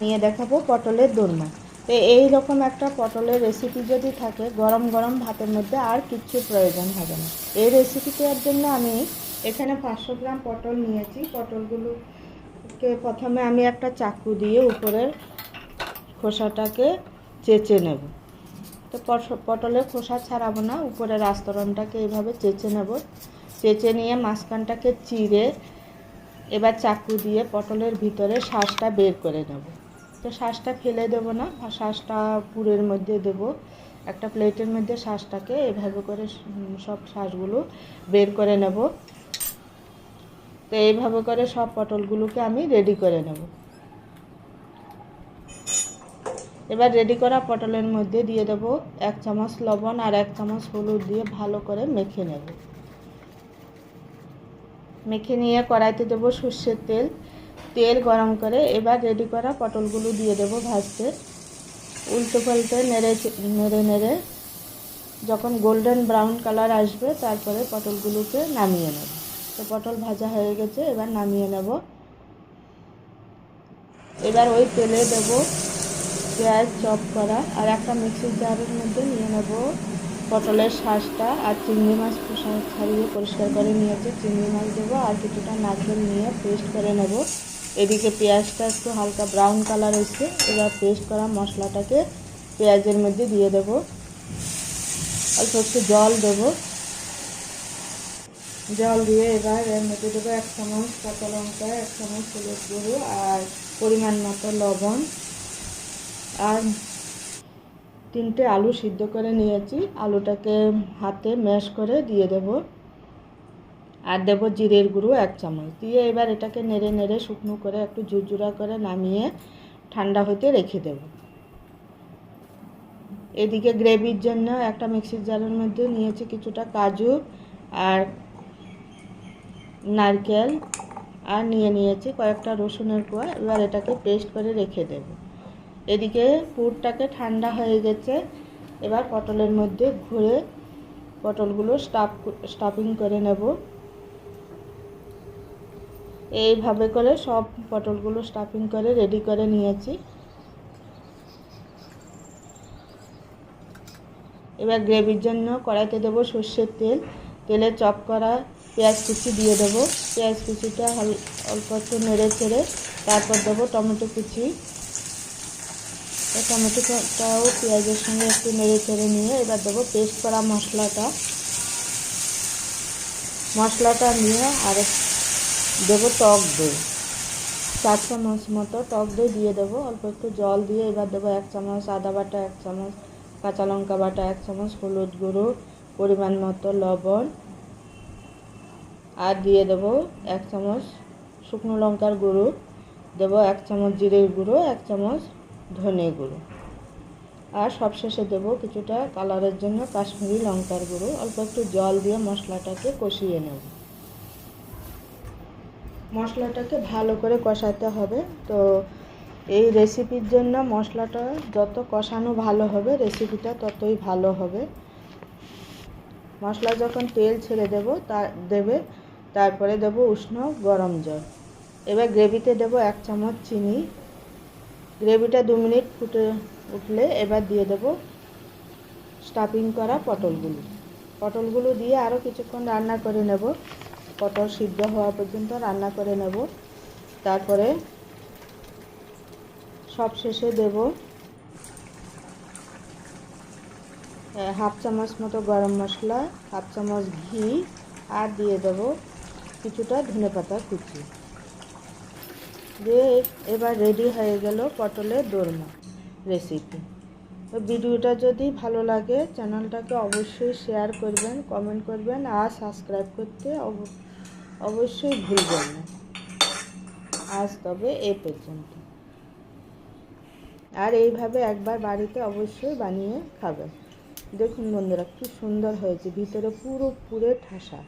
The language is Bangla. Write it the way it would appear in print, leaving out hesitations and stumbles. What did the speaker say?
নিয়ে দেখাবো পটলের দোরমা। তো এই রকম একটা পটলের রেসিপি যদি থাকে, গরম গরম ভাতের মধ্যে আর কিচ্ছু প্রয়োজন হবে না। এই রেসিপিটার জন্য আমি এখানে 500 গ্রাম পটল নিয়েছি। পটলগুলোকে প্রথমে আমি একটা চাকু দিয়ে উপরের খোসাটাকে চেঁচে নেব। তো পটলের খোসা ছাড়াবো না, উপরের আস্তরণটাকে এইভাবে চেঁচে নেব। চেঁচে নিয়ে মাঝখানটাকে চিড়ে এবার চাকু দিয়ে পটলের ভিতরে শাঁসটা বের করে নেব। তো শাঁসটা ফেলে দেবো না, শাঁসটা পুরের মধ্যে দেব। একটা প্লেটের মধ্যে শাঁসটাকে এভাবে করে সব শাঁসগুলো বের করে নেব। তো এইভাবে করে সব পটলগুলোকে আমি রেডি করে নেব। এবার রেডি করা পটলের মধ্যে দিয়ে দেব 1 চামচ লবণ আর 1 চামচ হলুদ দিয়ে ভালো করে মেখে নেব। মেখে নিয়ে কড়াইতে দেবো সর্ষের তেল। তেল গরম করে এবার রেডি করা পটলগুলো দিয়ে দেবো ভাজতে। উল্টো পাল্টে নেড়ে নেড়ে যখন গোল্ডেন ব্রাউন কালার আসবে তারপরে পটলগুলোকে নামিয়ে নেব। তো পটল ভাজা হয়ে গেছে, এবার নামিয়ে নেব। এবার ওই তেলে দেব পেঁয়াজ চপ করা, আর একটা মিক্সির জারের মধ্যে নিয়ে নেব পটলের শাঁসটা আর চিংড়ি মাছ খোসা ছাড়িয়ে পরিষ্কার করে নিয়েছে চিংড়ি মাছ দেবো, আর কিছুটা নারকেল নিয়ে পেস্ট করে নেব। এদিকে পেঁয়াজটা একটু হালকা ব্রাউন কালার এসছে। এবার পেস্ট করা মশলাটাকে পেঁয়াজের মধ্যে দিয়ে দেব। অল্প একটু জল দেব। জল দিয়ে এবার এর মধ্যে দেবো 1 চামচ কাঁচা লঙ্কা, 1 চামচ হলুদ গুঁড়ো আর পরিমাণ মতো লবণ, আর 3টে আলু সিদ্ধ করে নিয়েছি। আলুটাকে হাতে ম্যাশ করে দিয়ে দেব। আর দেব জিরের গুঁড়ো 1 চামচ দিয়ে এবার এটাকে নেড়ে নেড়ে শুকনো করে একটু ঝুরঝুরা করে নামিয়ে ঠান্ডা হতে রেখে দেব। এদিকে গ্রেভির জন্য একটা মিক্সির জারের মধ্যে নিয়েছি কিছুটা কাজু আর নারকেল, আর নিয়েছি কয়েকটা রসুনের কোয়া। এবার এটাকে পেস্ট করে রেখে দেব। এদিকে পুরটাকে ঠান্ডা হয়ে গেছে। এবার পটলের মধ্যে ঘুরে পটলগুলো স্টাফিং করে নেব। এইভাবে করে সব পটলগুলো স্টাফিং করে রেডি করে নিয়েছি। এবার গ্রেভির জন্য কড়াইতে দেবো সর্ষের তেল। তেলে চপ করা পেঁয়াজ কুচি দিয়ে দেবো। পেঁয়াজ কুচিটা অল্প একটু নেড়ে চেড়ে তারপর দেবো টমেটো কুচি। টমেটোটাও পেঁয়াজের সঙ্গে একটু নেড়ে চেড়ে নিয়ে এবার দেবো পেস্ট করা মশলাটা নিয়ে আর দেবো টক দই। 4 চামচ মতো টক দই দিয়ে দেবো। অল্প একটু জল দিয়ে এবার দেবো 1 চামচ আদা বাটা, 1 চামচ কাঁচা লঙ্কা বাটা, 1 চামচ হলুদ গুঁড়ো, পরিমাণ মতো লবণ, আর দিয়ে দেবো 1 চামচ শুকনো লঙ্কার গুঁড়ো, দেবো 1 চামচ জিরের গুঁড়ো, 1 চামচ ধনে গুঁড়ো, আর সবশেষে দেবো কিছুটা কালারের জন্য কাশ্মীরি লঙ্কার গুঁড়ো। অল্প একটু জল দিয়ে মশলাটাকে কষিয়ে নেব। মশলাটাকে ভালো করে কষাতে হবে। তো এই রেসিপির জন্য মশলাটা যত কষানো ভালো হবে রেসিপিটা ততই ভালো হবে। মশলা যখন তেল ছেড়ে দেবে তারপরে দেবো উষ্ণ গরম জল। এবার গ্রেভিতে দেবো 1 চামচ চিনি। গ্রেভিটা 2 মিনিট ফুটে উঠলে এবার দিয়ে দেবো স্টাফিং করা পটলগুলো দিয়ে আরও কিছুক্ষণ রান্না করে নেব। পটল সিদ্ধ হওয়া পর্যন্ত রান্না করে নেব। তারপরে সব শেষে দেব 1/2 চামচ মতো গরম মশলা, 1/2 চামচ ঘি, আর দিয়ে দেব কিছুটা ধনেপাতা কুচি দিয়ে এবার রেডি হয়ে গেল পটলের দোরমা রেসিপি। তো ভিডিওটা যদি ভালো লাগে চ্যানেলটাকে অবশ্যই শেয়ার করবেন, কমেন্ট করবেন আর সাবস্ক্রাইব করতে অবশ্যই ভুলবেন না। আজ তবে এই পর্যন্ত। আর এইভাবে একবার বাড়িতে অবশ্যই বানিয়ে খাবেন। দেখুন বন্ধুরা কি সুন্দর হয়েছে, ভিতরে পুরো পুরে ঠাসা।